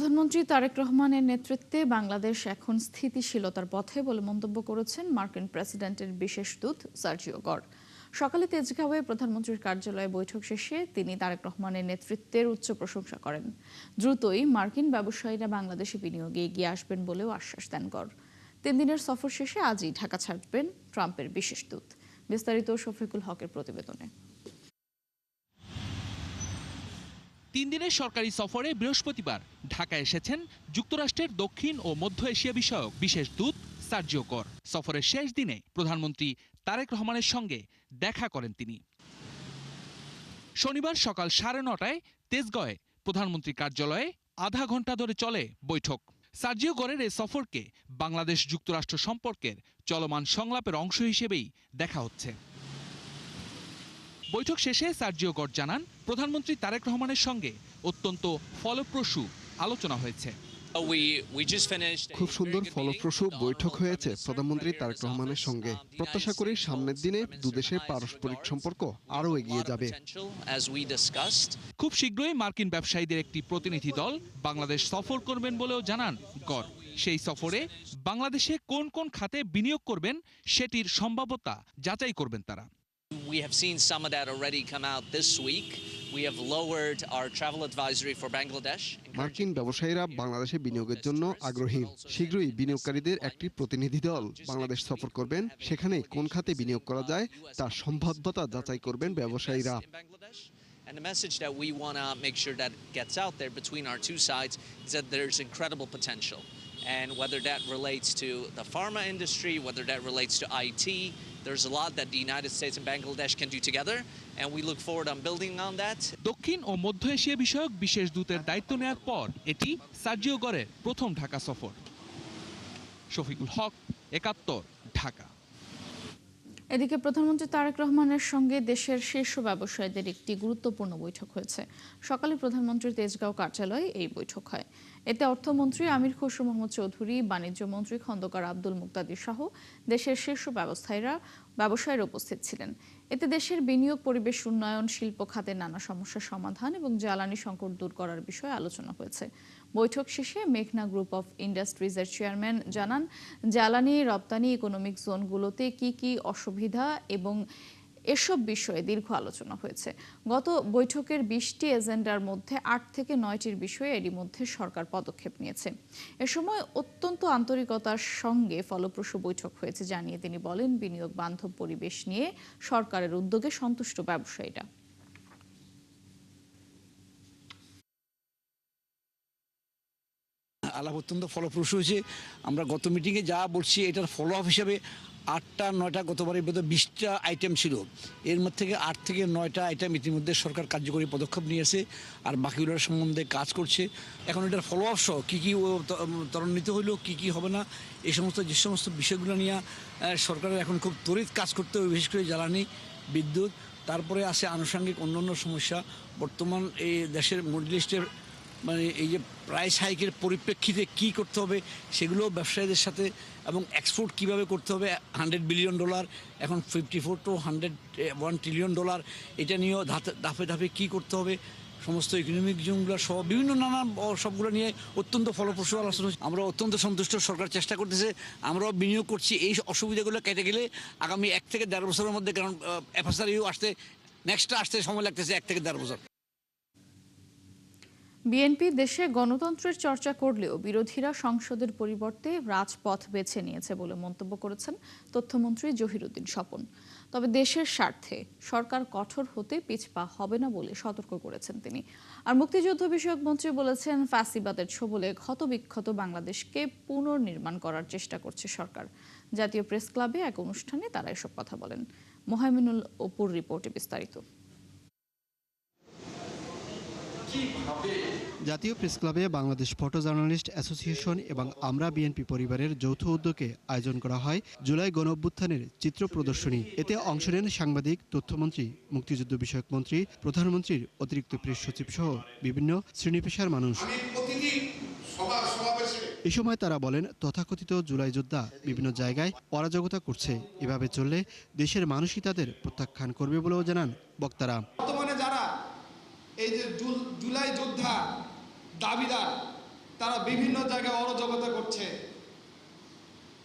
প্রধানমন্ত্রী তারেক রহমানের নেতৃত্বে বাংলাদেশ এখন স্থিতিশীলতার পথে বলে মন্তব্য করেছেন মার্কিন প্রেসিডেন্টের বিশেষ দূত সার্জিও গর। সকালে তেজগাঁওয়ে প্রধানমন্ত্রীর কার্যালয়ে বৈঠক শেষে তিনি তারেক রহমানের নেতৃত্বের উচ্চ প্রশংসা করেন। দ্রুতই মার্কিন ব্যবসায়ীরা বাংলাদেশে বিনিয়োগে এগিয়ে আসবেন বলেও আশ্বাস দেন গর। 3 দিনের সফর শেষে আজই ঢাকা ছাড়বেন ট্রাম্পের বিশেষ দূত। বিস্তারিত শফিকুল হকের প্রতিবেদনে। 3 দিনের সরকারি সফরে বৃহস্পতিবার ঢাকায় এসেছেন যুক্তরাষ্ট্রের দক্ষিণ ও মধ্য এশিয়া বিষয়ক বিশেষ দূত সার্জিও গর। সফরের শেষ দিনে প্রধানমন্ত্রী তারেক রহমানের সঙ্গে দেখা করেন তিনি। শনিবার সকাল 9:30টায় তেজগাঁওয়ে প্রধানমন্ত্রীর কার্যালয়ে আধা ঘন্টা ধরে চলে বৈঠক। সার্জিও গরের এই সফরকে বাংলাদেশ যুক্তরাষ্ট্র সম্পর্কের চলমান সংলাপের অংশ হিসেবেই দেখা হচ্ছে। বৈঠক শেষে সার্জিও গর জানান, প্রধানমন্ত্রী তারেক রহমানের সঙ্গে অত্যন্ত ফলপ্রসূ আলোচনা হয়েছে। খুব সুন্দর ফলপ্রসূ বৈঠক হয়েছে প্রধানমন্ত্রী তারেক রহমানের সঙ্গে। প্রত্যাশা করি সামনের দিনে দুদেশের পারস্পরিক সম্পর্ক আরও এগিয়ে যাবে। খুব শীঘ্রই মার্কিন ব্যবসায়ীদের একটি প্রতিনিধি দল বাংলাদেশ সফর করবেন বলেও জানান গর। সেই সফরে বাংলাদেশে কোন কোন খাতে বিনিয়োগ করবেন সেটির সম্ভাব্যতা যাচাই করবেন তারা। We have seen some of that already come out this week. We have lowered our travel advisory for Bangladesh. মার্কিন ব্যবসায়ীরা বাংলাদেশে বিনিয়োগের জন্য আগ্রহী। শীঘ্রই বিনিয়োগকারীদের একটি প্রতিনিধি দল বাংলাদেশ সফর করবেন। সেখানে কোন খাতে বিনিয়োগ করা যায় তার সম্ভাব্যতা যাচাই করবেন ব্যবসায়ীরা। And the message that we want to make sure that gets out there between our two sides is that there's incredible potential. And whether that relates to the pharma industry, whether that relates to IT, there's a lot that the United States and Bangladesh can do together, and we look forward on building on that. দক্ষিণ ও মধ্য Asia বিষয়ক বিশেষ দূতের দায়িত্ব নেওয়ার পর এটি Sergio গরের প্রথম ঢাকা সফর। শফিকুল হক, 71, ঢাকা। এদিকে প্রধানমন্ত্রী তারেক রহমানের সঙ্গে দেশের শীর্ষ ব্যবসায়ীদের একটি গুরুত্বপূর্ণ বৈঠক হয়েছে। সকালে প্রধানমন্ত্রীর তেজগাঁও কার্যালয়ে এই বৈঠক হয়। এতে অর্থমন্ত্রী আমির খসরু মোহাম্মদ চৌধুরী, বাণিজ্য মন্ত্রী খন্দকার আব্দুল মুক্তাদির সহ দেশের শীর্ষ ব্যবসায়ীরা উপস্থিত ছিলেন। এতে দেশের বিনিয়োগ, পরিবেশ উন্নয়ন, শিল্প খাতের নানা সমস্যার সমাধান এবং জ্বালানি সংকট দূর করার বিষয়ে আলোচনা হয়েছে। বৈঠক শেষে মেঘনা গ্রুপ অফ ইন্ডাস্ট্রিজের চেয়ারম্যান জানান, জ্বালানি রপ্তানি ইকোনমিক জোনগুলোতে কি অসুবিধা এবং এসব বিষয়ে দীর্ঘ আলোচনা হয়েছে। গত বৈঠকের 20টি এজেন্ডার মধ্যে 8 থেকে 9টির বিষয়ে এরই মধ্যে সরকার পদক্ষেপ নিয়েছে। এ সময় অত্যন্ত আন্তরিকতার সঙ্গে ফলপ্রসূ বৈঠক হয়েছে জানিয়ে তিনি বলেন, বিনিয়োগ বান্ধব পরিবেশ নিয়ে সরকারের উদ্যোগে সন্তুষ্ট ব্যবসায়ীরা। আলাপ অত্যন্ত ফলপ্রসূ হয়েছে। আমরা গত মিটিংয়ে যা বলছি এটার ফলো আপ হিসাবে 8টা 9টা, গতবারের মধ্যে 20টা আইটেম ছিল। এর মধ্যে থেকে 8 থেকে 9টা আইটেম ইতিমধ্যে সরকার কার্যকরী পদক্ষেপ নিয়েছে, আর বাকিগুলোর সম্বন্ধে কাজ করছে। এখন এটার ফলো আপ সহ কী কী ত্বরান্বিত হইলো, কী হবে না, এই যে সমস্ত বিষয়গুলো নিয়ে সরকারের এখন খুব তড়িৎ কাজ করতে হবে, বিশেষ করে জ্বালানি, বিদ্যুৎ। তারপরে আছে আনুষঙ্গিক অন্যান্য সমস্যা। বর্তমান এই দেশের মিডল ইস্টের এই যে প্রাইস হাইকের পরিপ্রেক্ষিতে কি করতে হবে সেগুলো ব্যবসায়ীদের সাথে, এবং এক্সপোর্ট কিভাবে করতে হবে। $100 বিলিয়ন, এখন 54 to 101 ট্রিলিয়ন ডলার, এটা নিয়েও ধাপে ধাপে কি করতে হবে, সমস্ত ইকোনমিক জোনগুলো সহ বিভিন্ন নানা সবগুলো নিয়ে অত্যন্ত ফলপ্রসূ আলোচনা। আমরা অত্যন্ত সন্তুষ্ট, সরকার চেষ্টা করতেছে, আমরাও বিনিয়োগ করছি। এই অসুবিধাগুলো কেটে গেলে আগামী 1 থেকে 1.5 বছরের মধ্যে, কারণ এফএসআরইউ আসতে সময় লাগতেছে 1 থেকে 1.5 বছর। বিএনপি দেশে গণতন্ত্রের চর্চা করলেও বিরোধীরা সংসদের পরিবর্তে রাজপথ বেছে নিয়েছে বলে মন্তব্য করেছেন তথ্যমন্ত্রী জহিরুদ্দিন স্বপন। তবে দেশের স্বার্থে সরকার কঠোর হতে পিছপা হবে না বলে সতর্ক করেছেন তিনি। আর মুক্তিযুদ্ধ বিষয়ক মন্ত্রী বলেছেন, ফ্যাসিবাদের ছোবলে ক্ষতবিক্ষত বাংলাদেশকে পুনর্নির্মাণ করার চেষ্টা করছে সরকার। জাতীয় প্রেস ক্লাবে এক অনুষ্ঠানে তারা এসব কথা বলেন। মোহাইমিনুল অপুর রিপোর্টে বিস্তারিত। জাতীয় প্রেস ক্লাবে বাংলাদেশ ফটো জার্নালিস্ট অ্যাসোসিয়েশন এবং আমরা বিএনপি পরিবারের যৌথ উদ্যোগে আয়োজন করা হয় জুলাই গণঅভ্যুত্থানের চিত্র প্রদর্শনী। এতে অংশ নেন সাংবাদিক, তথ্যমন্ত্রী, মুক্তিযুদ্ধ বিষয়ক মন্ত্রী, প্রধানমন্ত্রীর অতিরিক্ত প্রেস সচিব সহ বিভিন্ন শ্রেণী পেশার মানুষ। এ সময় তারা বলেন, তথাকথিত জুলাই যোদ্ধা বিভিন্ন জায়গায় অরাজকতা করছে। এভাবে চললে দেশের মানুষই তাদের প্রত্যাখ্যান করবে বলেও জানান বক্তারা। বর্তমানে যারা এই যে জুলাই যোদ্ধা দাবিদার, তারা বিভিন্ন জায়গায় অরাজকতা করছে,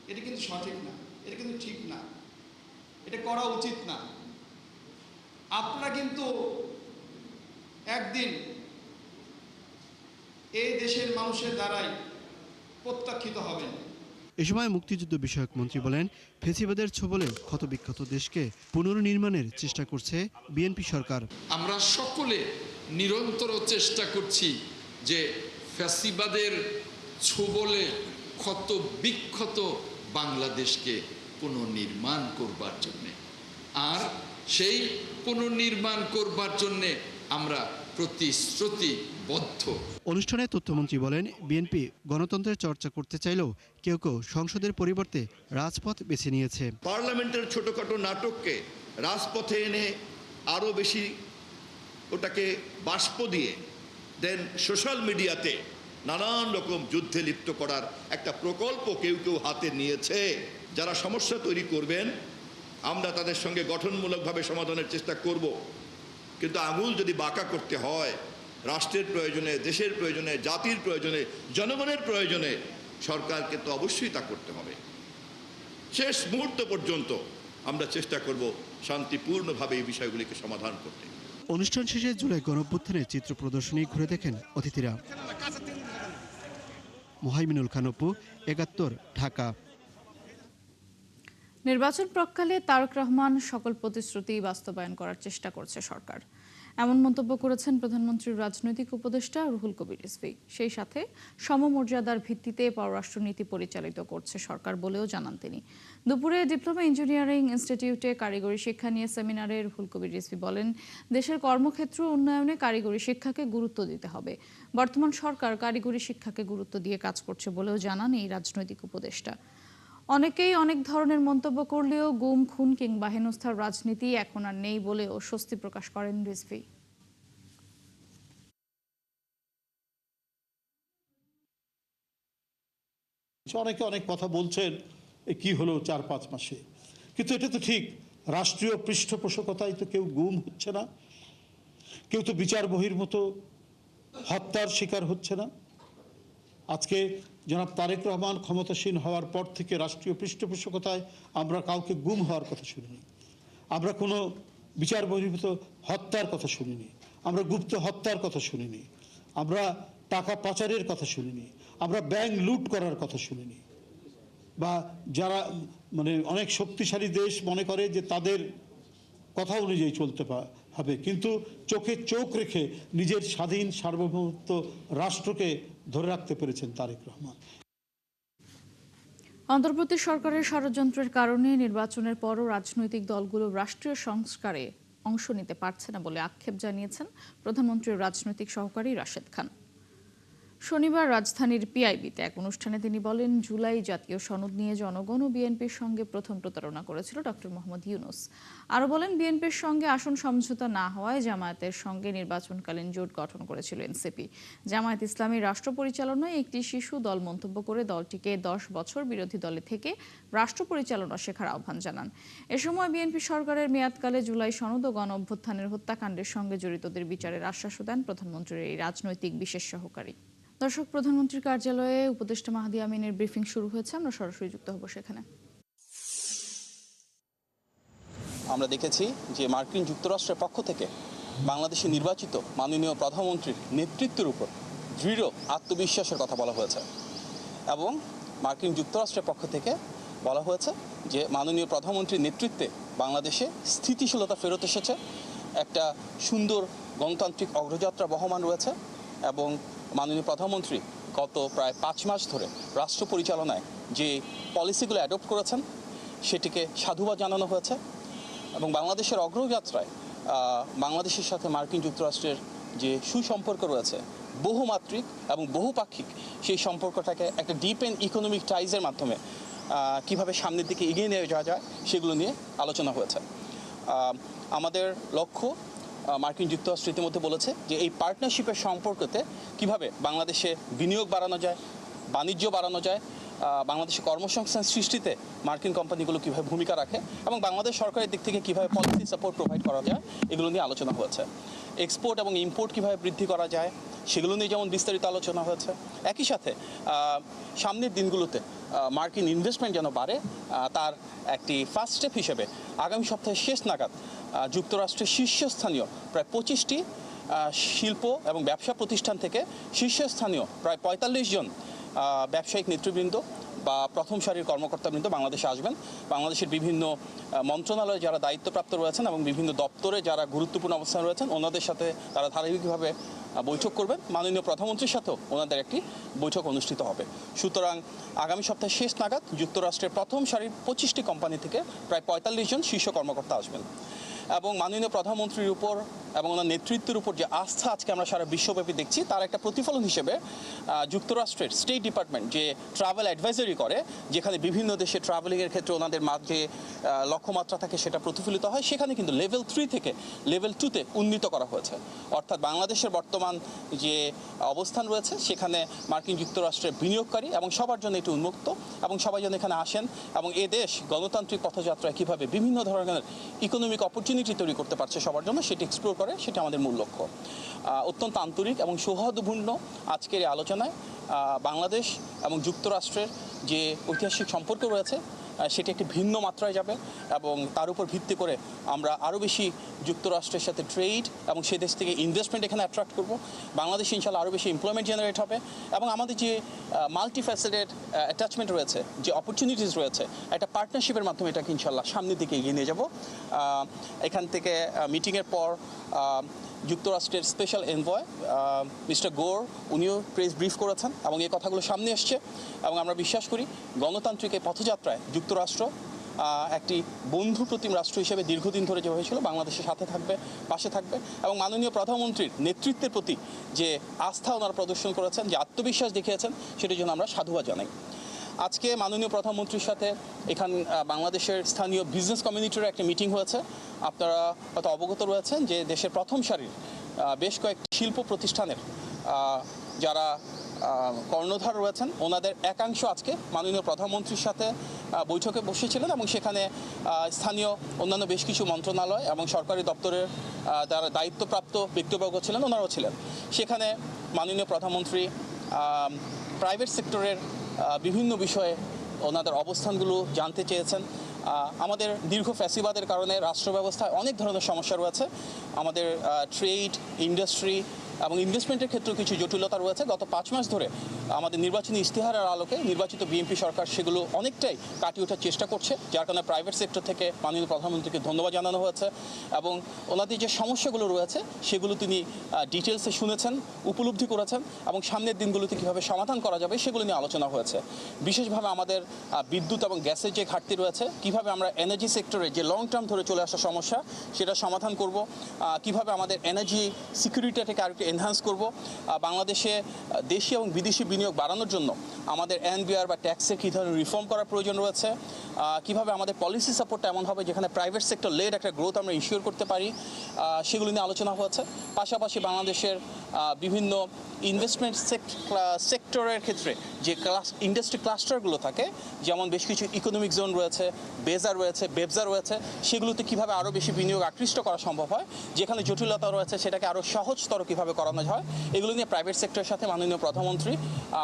এটা কিন্তু সঠিক না, এটা কিন্তু ঠিক না, এটা করা উচিত না। আপনারা কিন্তু একদিন এই দেশের মানুষের দ্বারাই প্রত্যাখ্যিত হবেন। এ সময় মুক্তিযুদ্ধ বিষয়ক মন্ত্রী বলেন, ফ্যাসিবাদের ছোবলে ক্ষতবিক্ষত দেশকে পুনর্নির্মাণের চেষ্টা করছে বিএনপি সরকার। আমরা সকলে নিরন্তর চেষ্টা করছি যে ফ্যাসিবাদের ছোবলে ক্ষতবিক্ষত বাংলাদেশকে পুনর্নির্মাণ করবার জন্যে, আর সেই পুনর্নির্মাণ করবার জন্যে আমরা প্রতিশ্রুতিবদ্ধ। অনুষ্ঠানে তথ্যমন্ত্রী বলেন, বিএনপি গণতন্ত্রের চর্চা করতে চাইলেও কেউ কেউ সংসদের পরিবর্তে রাজপথ বেছে নিয়েছে। পার্লামেন্টের ছোটখাটো নাটককে রাজপথে এনে আরও বেশি ওটাকে বাষ্প দিয়ে দেন সোশ্যাল মিডিয়াতে নানান রকম যুদ্ধে লিপ্ত করার একটা প্রকল্প কেউ কেউ হাতে নিয়েছে। যারা সমস্যা তৈরি করবেন আমরা তাদের সঙ্গে গঠনমূলকভাবে সমাধানের চেষ্টা করব, কিন্তু আঙুল যদি বাঁকা করতে হয় রাষ্ট্রের প্রয়োজনে, দেশের প্রয়োজনে, জাতির প্রয়োজনে, জনগণের প্রয়োজনে, সরকারকে তো অবশ্যই তা করতে হবে। শেষ মুহূর্ত পর্যন্ত আমরা চেষ্টা করব শান্তিপূর্ণভাবে এই বিষয়গুলিকে সমাধান করতে। অনুষ্ঠান শেষে জুলাই গণঅভ্যুত্থানের চিত্র প্রদর্শনী ঘুরে দেখেন অতিথিরা। মোহাইমিনুল খান অপু, ৭১, ঢাকা। নির্বাচন প্রাক্কালে তারেক রহমান সকল প্রতিশ্রুতি বাস্তবায়ন করার চেষ্টা করছে সরকার, এমন মন্তব্য করেছেন প্রধানমন্ত্রীর রাজনৈতিক উপদেষ্টা রুহুল কবির রিজভী। সেই সাথে সমমর্যাদার ভিত্তিতে পররাষ্ট্রনীতি পরিচালিত করছে সরকার বলেও জানান তিনি। দুপুরে ডিপ্লোমা ইঞ্জিনিয়ারিং ইনস্টিটিউটে কারিগরি শিক্ষা নিয়ে সেমিনারে রুহুল কবির রিজভী বলেন, দেশের কর্মক্ষেত্র উন্নয়নে কারিগরি শিক্ষাকে গুরুত্ব দিতে হবে। বর্তমান সরকার কারিগরি শিক্ষাকে গুরুত্ব দিয়ে কাজ করছে বলেও জানান এই রাজনৈতিক উপদেষ্টা। অনেকেই অনেক ধরনের মন্তব্য করলেও গুম, খুন কিংবা হেনস্থার রাজনীতি এখন আর নেই বলেও স্বস্তি প্রকাশ করেন রিজভী। অনেকে অনেক কথা বলছেন কি হলো ৪-৫ মাসে, কিন্তু এটা তো ঠিক, রাষ্ট্রীয় পৃষ্ঠপোষকতায় তো কেউ গুম হচ্ছে না, কেউ তো বিচার বহির্ভূত হত্যার শিকার হচ্ছে না। আজকে জনাব তারেক রহমান ক্ষমতাসীন হওয়ার পর থেকে রাষ্ট্রীয় পৃষ্ঠপোষকতায় আমরা কাউকে গুম হওয়ার কথা শুনিনি, আমরা কোনো বিচার বহির্ভূত হত্যার কথা শুনিনি, আমরা গুপ্ত হত্যার কথা শুনিনি, আমরা টাকা পাচারের কথা শুনিনি, আমরা ব্যাংক লুট করার কথা শুনিনি। বা যারা অনেক শক্তিশালী দেশ মনে করে যে তাদের কথা অনুযায়ী চলতে হবে, কিন্তু চোখে চোখ রেখে নিজের স্বাধীন সার্বভৌমত্ব রাষ্ট্রকে ধরে রাখতে পেরেছেন তারেক রহমান। অন্তর্বর্তী সরকারের ষড়যন্ত্রের কারণে নির্বাচনের পরও রাজনৈতিক দলগুলো রাষ্ট্রীয় সংস্কারে অংশ নিতে পারছে না বলে আক্ষেপ জানিয়েছেন প্রধানমন্ত্রীর রাজনৈতিক সহকারী রাশেদ খান। শনিবার রাজধানীর পিআইবিতে এক অনুষ্ঠানে তিনি বলেন, জুলাই জাতীয় সনদ নিয়ে জনগণ ও বিএনপির সঙ্গে প্রথম প্রতারণা করেছিল ডক্টর মোহাম্মদ ইউনূস। আরও বলেন, বিএনপির সঙ্গে আসন সমঝোতা না হওয়ায় জামায়াতের সঙ্গে নির্বাচনকালীন জোট গঠন করেছিল এনসিপি। জামায়াত ইসলামী রাষ্ট্র পরিচালনায় একটি শিশু দল মন্তব্য করে দলটিকে 10 বছর বিরোধী দলে থেকে রাষ্ট্র পরিচালনা শেখার আহ্বান জানান। এ সময় বিএনপি সরকারের মেয়াদকালে জুলাই সনদ ও গণ অভ্যুত্থানের হত্যাকাণ্ডের সঙ্গে জড়িতদের বিচারের আশ্বাসও দেন প্রধানমন্ত্রীর এই রাজনৈতিক বিশেষ সহকারী। দর্শক, প্রধানমন্ত্রীর কার্যালয়ে উপদেষ্টা মাহাদি আমিনের ব্রিফিং শুরু হয়েছে, আমরা সরাসরি যুক্ত হব সেখানে। আমরা দেখেছি যে মার্কিন যুক্তরাষ্ট্রের পক্ষ থেকে বাংলাদেশে নির্বাচিত মাননীয় প্রধানমন্ত্রীর নেতৃত্বের উপর দৃঢ় আত্মবিশ্বাসের কথা বলা হয়েছে এবং মার্কিন যুক্তরাষ্ট্রের পক্ষ থেকে বলা হয়েছে যে মাননীয় প্রধানমন্ত্রীর নেতৃত্বে বাংলাদেশে স্থিতিশীলতা ফেরত এসেছে, একটা সুন্দর গণতান্ত্রিক অগ্রযাত্রা বহমান রয়েছে এবং মাননীয় প্রধানমন্ত্রী গত প্রায় 5 মাস ধরে রাষ্ট্র পরিচালনায় যে পলিসিগুলো অ্যাডপ্ট করেছেন সেটিকে সাধুবাদ জানানো হয়েছে এবং বাংলাদেশের অগ্রযাত্রায় বাংলাদেশের সাথে মার্কিন যুক্তরাষ্ট্রের যে সুসম্পর্ক রয়েছে বহুমাত্রিক এবং বহুপাক্ষিক, সেই সম্পর্কটাকে একটা ডিপ অ্যান্ড ইকোনমিক টাইজের মাধ্যমে কিভাবে সামনের দিকে এগিয়ে নিয়ে যাওয়া যায় সেগুলো নিয়ে আলোচনা হয়েছে। আমাদের লক্ষ্য, মার্কিন যুক্তরাষ্ট্র ইতিমধ্যে বলেছে যে এই পার্টনারশিপের সম্পর্কতে কিভাবে বাংলাদেশে বিনিয়োগ বাড়ানো যায়, বাণিজ্য বাড়ানো যায়, বাংলাদেশে কর্মসংস্থান সৃষ্টিতে মার্কিন কোম্পানিগুলো কীভাবে ভূমিকা রাখে এবং বাংলাদেশ সরকারের দিক থেকে কীভাবে পলিসি সাপোর্ট প্রোভাইড করা যায়, এগুলো নিয়ে আলোচনা হয়েছে। এক্সপোর্ট এবং ইম্পোর্ট কীভাবে বৃদ্ধি করা যায়, সেগুলো নিয়ে যেমন বিস্তারিত আলোচনা হয়েছে। একই সাথে সামনের দিনগুলোতে মার্কিন ইনভেস্টমেন্ট যেন বাড়ে তার একটি ফার্স্ট স্টেপ হিসেবে আগামী সপ্তাহের শেষ নাগাদ যুক্তরাষ্ট্রের শীর্ষস্থানীয় প্রায় 25টি শিল্প এবং ব্যবসা প্রতিষ্ঠান থেকে শীর্ষস্থানীয় প্রায় 45 জন ব্যবসায়িক নেতৃবৃন্দ বা প্রথম সারির কর্মকর্তাবৃন্দ বাংলাদেশে আসবেন। বাংলাদেশের বিভিন্ন মন্ত্রণালয়ে যারা দায়িত্বপ্রাপ্ত রয়েছেন এবং বিভিন্ন দপ্তরে যারা গুরুত্বপূর্ণ অবস্থানে রয়েছেন ওনাদের সাথে তারা ধারাবাহিকভাবে বৈঠক করবেন। মাননীয় প্রধানমন্ত্রীর সাথেও ওনাদের একটি বৈঠক অনুষ্ঠিত হবে। সুতরাং আগামী সপ্তাহের শেষ নাগাদ যুক্তরাষ্ট্রের প্রথম সারির 25টি কোম্পানি থেকে প্রায় 45 জন শীর্ষ কর্মকর্তা আসবেন এবং মাননীয় প্রধানমন্ত্রীর উপর এবং ওনার নেতৃত্বের উপর যে আস্থা আজকে আমরা সারা বিশ্বব্যাপী দেখছি তার একটা প্রতিফলন হিসেবে যুক্তরাষ্ট্রের স্টেট ডিপার্টমেন্ট যে ট্রাভেল অ্যাডভাইজারি করে, যেখানে বিভিন্ন দেশে ট্রাভেলিংয়ের ক্ষেত্রে ওনাদের যে লক্ষ্যমাত্রা থাকে সেটা প্রতিফলিত হয়, সেখানে কিন্তু লেভেল 3 থেকে লেভেল 2-তে উন্নীত করা হয়েছে। অর্থাৎ বাংলাদেশের বর্তমান যে অবস্থান রয়েছে সেখানে মার্কিন যুক্তরাষ্ট্রের বিনিয়োগকারী এবং সবার জন্য এটি উন্মুক্ত এবং সবাই যেন এখানে আসেন এবং এ দেশ গণতান্ত্রিক পথযাত্রায় কীভাবে বিভিন্ন ধরনের ইকোনমিক অপরচুনিটি তৈরি করতে পারছে সবার জন্য সেটি এক্সপ্লোর করে, সেটা আমাদের মূল লক্ষ্য। অত্যন্ত আন্তরিক এবং সৌহার্দ্যপূর্ণ আজকের এই আলোচনায় বাংলাদেশ এবং যুক্তরাষ্ট্রের যে ঐতিহাসিক সম্পর্ক রয়েছে সেটি একটি ভিন্ন মাত্রায় যাবে এবং তার উপর ভিত্তি করে আমরা আরও বেশি যুক্তরাষ্ট্রের সাথে ট্রেড এবং সে দেশ থেকে ইনভেস্টমেন্ট এখানে অ্যাট্রাক্ট করব। বাংলাদেশ ইনশাল্লাহ আরও বেশি এমপ্লয়মেন্ট জেনারেট হবে এবং আমাদের যে মাল্টিফ্যাসেটেড অ্যাটাচমেন্ট রয়েছে, যে অপরচুনিটিস রয়েছে, একটা পার্টনারশিপের মাধ্যমে এটাকে ইনশাল্লাহ সামনের দিকে এগিয়ে নিয়ে যাব। এখান থেকে মিটিংয়ের পর যুক্তরাষ্ট্রের স্পেশাল এনভয় মিস্টার গোর উনিও প্রেস ব্রিফ করেছেন এবং এই কথাগুলো সামনে এসছে এবং আমরা বিশ্বাস করি গণতান্ত্রিক এই পথযাত্রায় যুক্তরাষ্ট্র একটি বন্ধু প্রতিম রাষ্ট্র হিসেবে দীর্ঘদিন ধরে যে হয়েছিল বাংলাদেশের সাথে থাকবে, পাশে থাকবে এবং মাননীয় প্রধানমন্ত্রীর নেতৃত্বের প্রতি যে আস্থা ওনারা প্রদর্শন করেছেন, যে আত্মবিশ্বাস দেখিয়েছেন, সেটার জন্য আমরা সাধুবাদ জানাই। আজকে মাননীয় প্রধানমন্ত্রীর সাথে এখানে বাংলাদেশের স্থানীয় বিজনেস কমিউনিটির একটা মিটিং হয়েছে। আপনারা হয়তো অবগত রয়েছেন যে দেশের প্রথম সারির বেশ কয়েকটি শিল্প প্রতিষ্ঠানের যারা কর্ণধার রয়েছেন ওনাদের একাংশ আজকে মাননীয় প্রধানমন্ত্রীর সাথে বৈঠকে বসেছিলেন এবং সেখানে স্থানীয় অন্যান্য বেশ কিছু মন্ত্রণালয় এবং সরকারি দপ্তরের যারা দায়িত্বপ্রাপ্ত ব্যক্তিবর্গ ছিলেন ওনারাও ছিলেন। সেখানে মাননীয় প্রধানমন্ত্রী প্রাইভেট সেক্টরের বিভিন্ন বিষয়ে ওনাদের অবস্থানগুলো জানতে চেয়েছেন। আমাদের দীর্ঘ ফ্যাসিবাদের কারণে রাষ্ট্র ব্যবস্থায় অনেক ধরনের সমস্যা রয়েছে। আমাদের ট্রেড, ইন্ডাস্ট্রি এবং ইনভেস্টমেন্টের ক্ষেত্রেও কিছু জটিলতা রয়েছে। গত 5 মাস ধরে আমাদের নির্বাচনী ইশতেহারের আলোকে নির্বাচিত বিএনপি সরকার সেগুলো অনেকটাই কাটিয়ে ওঠার চেষ্টা করছে, যার কারণে প্রাইভেট সেক্টর থেকে মাননীয় প্রধানমন্ত্রীকে ধন্যবাদ জানানো হয়েছে এবং ওনাদের যে সমস্যাগুলো রয়েছে সেগুলো তিনি ডিটেলসে শুনেছেন, উপলব্ধি করেছেন এবং সামনের দিনগুলোতে কীভাবে সমাধান করা যাবে সেগুলো নিয়ে আলোচনা হয়েছে। বিশেষভাবে আমাদের বিদ্যুৎ এবং গ্যাসের যে ঘাটতি রয়েছে, কীভাবে আমরা এনার্জি সেক্টরে যে লং টার্ম ধরে চলে আসা সমস্যা সেটা সমাধান করব, কীভাবে আমাদের এনার্জি সিকিউরিটিটাকে আরেকটু এনহ্যান্স করব, বাংলাদেশে দেশি এবং বিদেশি বিনিয়োগ বাড়ানোর জন্য আমাদের এনবিআর বা ট্যাক্সে কী ধরনের রিফর্ম করার প্রয়োজন রয়েছে, কীভাবে আমাদের পলিসি সাপোর্টটা এমন হবে যেখানে প্রাইভেট সেক্টর লেড একটা গ্রোথ আমরা ইনশিওর করতে পারি, সেগুলো নিয়ে আলোচনা হয়েছে। পাশাপাশি বাংলাদেশের বিভিন্ন ইনভেস্টমেন্ট সেক্টরের ক্ষেত্রে যে ইন্ডাস্ট্রি ক্লাস্টারগুলো থাকে, যেমন বেশ কিছু ইকোনমিক জোন রয়েছে, বেজার রয়েছে, বেবজা রয়েছে, সেগুলোতে কীভাবে আরও বেশি বিনিয়োগ আকৃষ্ট করা সম্ভব হয়, যেখানে জটিলতা রয়েছে সেটাকে আরও সহজতর কীভাবে করানো হয়, এগুলো নিয়ে প্রাইভেট সেক্টরের সাথে মাননীয় প্রধানমন্ত্রী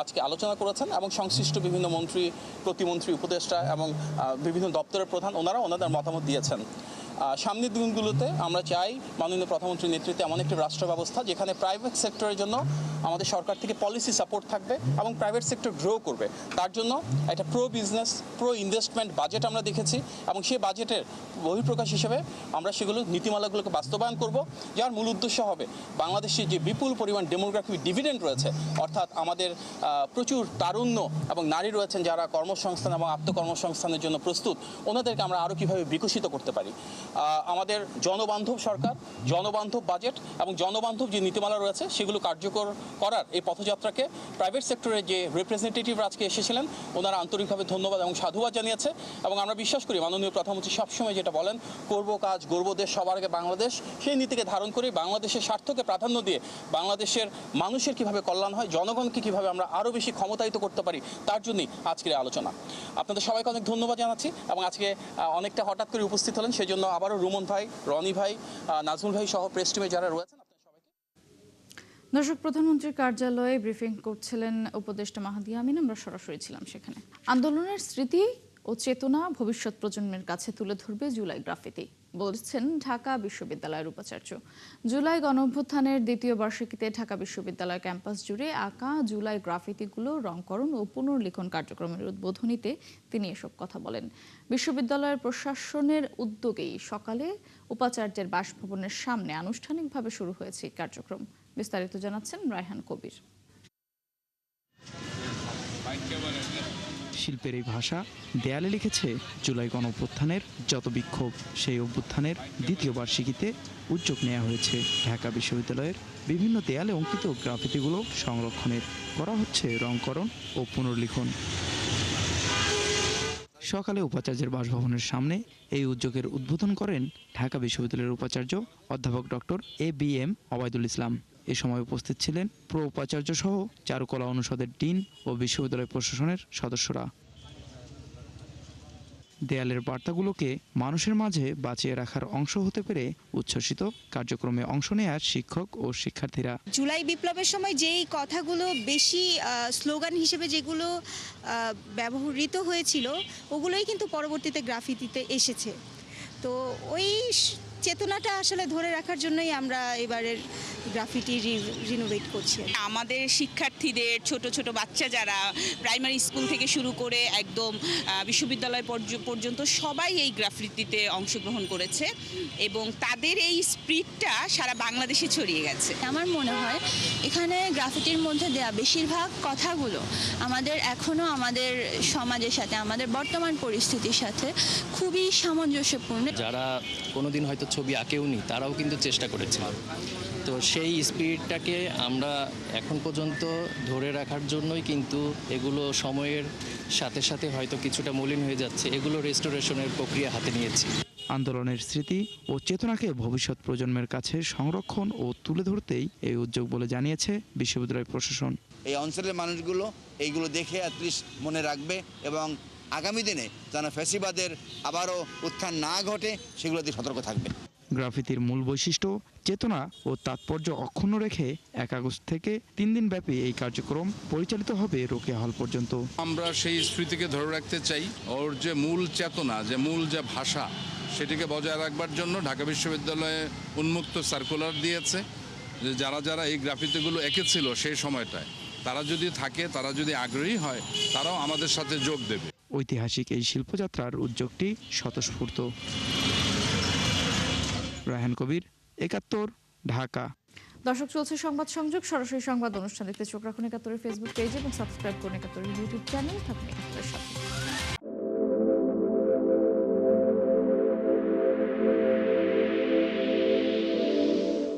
আজকে আলোচনা করেছেন এবং সংশ্লিষ্ট বিভিন্ন মন্ত্রী, প্রতিমন্ত্রী, উপদেষ্টা এবং বিভিন্ন দপ্তরের প্রধান ওনাদের মতামত দিয়েছেন। সামনের দিনগুলোতে আমরা চাই মাননীয় প্রধানমন্ত্রীর নেতৃত্বে এমন একটি রাষ্ট্র ব্যবস্থা যেখানে প্রাইভেট সেক্টরের জন্য আমাদের সরকার থেকে পলিসি সাপোর্ট থাকবে এবং প্রাইভেট সেক্টর গ্রো করবে। তার জন্য একটা pro business, pro investment budget আমরা দেখেছি এবং সেই বাজেটের বহিঃপ্রকাশ হিসেবে আমরা সেগুলো নীতিমালাগুলোকে বাস্তবায়ন করব, যার মূল উদ্দেশ্য হবে বাংলাদেশে যে বিপুল পরিমাণ ডেমোগ্রাফিক ডিভিডেন্ড রয়েছে, অর্থাৎ আমাদের প্রচুর তারুণ্য এবং নারী রয়েছেন যারা কর্মসংস্থান এবং আত্মকর্মসংস্থানের জন্য প্রস্তুত, ওনাদেরকে আমরা আরও কীভাবে বিকশিত করতে পারি। আমাদের জনবান্ধব সরকার, জনবান্ধব বাজেট এবং জনবান্ধব যে নীতিমালা রয়েছে সেগুলো কার্যকর করার এই পথযাত্রাকে প্রাইভেট সেক্টরের যে রিপ্রেজেন্টেটিভরা আজকে এসেছিলেন ওনারা আন্তরিকভাবে ধন্যবাদ এবং সাধুবাদ জানিয়েছে এবং আমরা বিশ্বাস করি মাননীয় প্রধানমন্ত্রী সবসময় যেটা বলেন, করব কাজ গর্ব দেশ সবার আগে বাংলাদেশ, সেই নীতিকে ধারণ করে বাংলাদেশের স্বার্থকে প্রাধান্য দিয়ে বাংলাদেশের মানুষের কীভাবে কল্যাণ হয়, জনগণকে কীভাবে আমরা আরও বেশি ক্ষমতায়িত করতে পারি, তার জন্যই আজকের আলোচনা। আপনাদের সবাইকে অনেক ধন্যবাদ জানাচ্ছি এবং আজকে অনেকটা হঠাৎ করে উপস্থিত হলেন, সেই জন্য আবারও রুমন ভাই, রনি ভাই, নাজমুল ভাই সহ প্রেস টিমে যারা রয়েছেন দর্শক, প্রধানমন্ত্রীর কার্যালয়ে ব্রিফিং করছিলেন উপদেষ্টা মাহাদি আমিন। আমরা সরাসরি ছিলাম সেখানে। আন্দোলনের স্মৃতি ও চেতনা ভবিষ্যৎ প্রজন্মের কাছে তুলে ধরবে জুলাই গ্রাফিতি, বলছেন ঢাকা বিশ্ববিদ্যালয়ের উপাচার্য। জুলাই গণঅভ্যুত্থানের দ্বিতীয় বার্ষিকীতে ঢাকা বিশ্ববিদ্যালয় ক্যাম্পাস জুড়ে আঁকা জুলাই গ্রাফিতিগুলো রংকরণ ও পুনর্লিখন কার্যক্রমের উদ্বোধনীতে তিনি এসব কথা বলেন। বিশ্ববিদ্যালয়ের প্রশাসনের উদ্যোগেই সকালে উপাচার্যের বাসভবনের সামনে আনুষ্ঠানিকভাবে শুরু হয়েছে এই কার্যক্রম। বিস্তারিত জানাচ্ছেন রায়হান কবির। শিল্পের এই ভাষা দেয়ালে লিখেছে জুলাই গণঅভ্যুত্থানের যত বিক্ষোভ। সেই অভ্যুত্থানের দ্বিতীয় বার্ষিকীতে উদ্যোগ নেওয়া হয়েছে ঢাকা বিশ্ববিদ্যালয়ের বিভিন্ন দেয়ালে অঙ্কিত গ্রাফিতিগুলো সংরক্ষণের। করা হচ্ছে রংকরণ ও পুনর্লিখন। সকালে উপাচার্যের বাসভবনের সামনে এই উদ্যোগের উদ্বোধন করেন ঢাকা বিশ্ববিদ্যালয়ের উপাচার্য অধ্যাপক ডক্টর ABM ওবায়দুল ইসলাম। এ সময় উপস্থিত ছিলেন প্রো উপাচার্য সহ চারুকলা অনুষদের ডিন ও বিশ্ববিদ্যালয় প্রশাসনের সদস্যরা। দেয়ালের বার্তাগুলোকে মানুষের মাঝে বাঁচিয়ে রাখার অংশ হতে পেরে উচ্ছ্বসিত কার্যক্রমে অংশ নেয়ার শিক্ষক ও শিক্ষার্থীরা। জুলাই বিপ্লবের সময় যেই কথাগুলো বেশি স্লোগান হিসেবে যেগুলো ব্যবহৃত হয়েছিল, ওগুলোই কিন্তু পরবর্তীতে গ্রাফিতিতে এসেছে। তো ওই চেতনাটা আসলে ধরে রাখার জন্যই আমরা এবারের গ্রাফিটি রিনোভেট করছি। আমাদের শিক্ষার্থীদের ছোট ছোট বাচ্চা যারা প্রাইমারি স্কুল থেকে শুরু করে একদম বিশ্ববিদ্যালয় পর্যন্ত সবাই এই গ্রাফিতিতে অংশগ্রহণ করেছে এবং তাদের এই স্পিরিটটা সারা বাংলাদেশে ছড়িয়ে গেছে। আমার মনে হয় এখানে গ্রাফিটির মধ্যে দেয়া বেশিরভাগ কথাগুলো আমাদের এখনো আমাদের সমাজের সাথে, আমাদের বর্তমান পরিস্থিতির সাথে খুবই সামঞ্জস্যপূর্ণ। যারা কোনোদিন হয়তো ছবি আঁকেওনি তারাও কিন্তু চেষ্টা করেছে। তো সেই স্পিরিটটাকে আমরা এখন পর্যন্ত ধরে রাখার জন্যই কিন্তু এগুলো সময়ের সাথে সাথে হয়তো কিছুটা মলিন হয়ে যাচ্ছে, এগুলো রেস্টোরেশনের প্রক্রিয়া হাতে নিয়েছি। আন্দোলনের স্মৃতি ও চেতনাকে ভবিষ্যৎ প্রজন্মের কাছে সংরক্ষণ ও তুলে ধরতেই এই উদ্যোগ বলে জানিয়েছে বিশ্ববিদ্যালয় প্রশাসন। এই অঞ্চলের মানুষগুলো এইগুলো দেখে অ্যাটলিস্ট মনে রাখবে এবং আগামী দিনে যেন ফ্যাসিবাদের আবারও উত্থান না ঘটে সেগুলোতে সতর্ক থাকবে। গ্রাফিতির মূল বৈশিষ্ট্য, চেতনা ও তাৎপর্য অক্ষুণ্ণ রেখে 1 আগস্ট থেকে 3 দিন ব্যাপী এই কার্যক্রম পরিচালিত হবে রোকেয়া হল পর্যন্ত। আমরা সেই স্মৃতিকে ধরে রাখতে চাই। ওর যে মূল চেতনা, যে মূল যে ভাষা, সেটিকে বজায় রাখবার জন্য ঢাকা বিশ্ববিদ্যালয়ে উন্মুক্ত সার্কুলার দিয়েছে যে যারা যারা এই গ্রাফিতিগুলো এঁকেছিল সেই সময়টায়, তারা যদি থাকে, তারা যদি আগ্রহী হয়, তারাও আমাদের সাথে যোগ দেবে। ঐতিহাসিক এই শিল্পযাত্রার উদ্যোগটি স্বতঃস্ফূর্ত। রায়হান কবির, 71, ঢাকা। দর্শক, চলছে সংবাদ সংযোগ। সরাসরি সংবাদ অনুষ্ঠান দেখতে চোখ রাখুন 71 ফেসবুক পেজ এবং সাবস্ক্রাইব করুন 71 ইউটিউব চ্যানেল। থাকুন 71 সাথে।